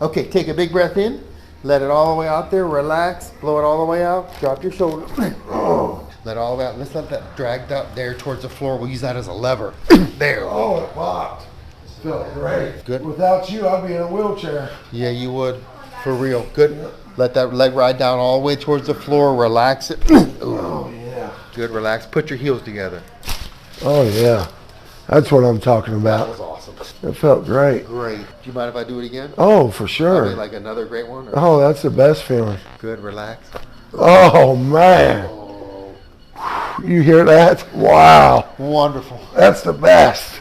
Okay, take a big breath in. Let it all the way out there. Relax. Blow it all the way out. Drop your shoulder. Let it all the way out. Let's let that drag up there towards the floor. We'll use that as a lever. There. Oh, it popped. It felt great. Good. Without you, I'd be in a wheelchair. Yeah, you would. For real. Good. Yep. Let that leg ride down all the way towards the floor. Relax it. Oh, yeah. Good. Relax. Put your heels together. Oh, yeah. That's what I'm talking That about. was awesome. It felt great. Great. Do you mind if I do it again? Oh, for sure. Probably like another great one? Or? Oh, that's the best feeling. Good. Relax. Oh, man. Oh, You hear that? Wow. wonderful. That's the best.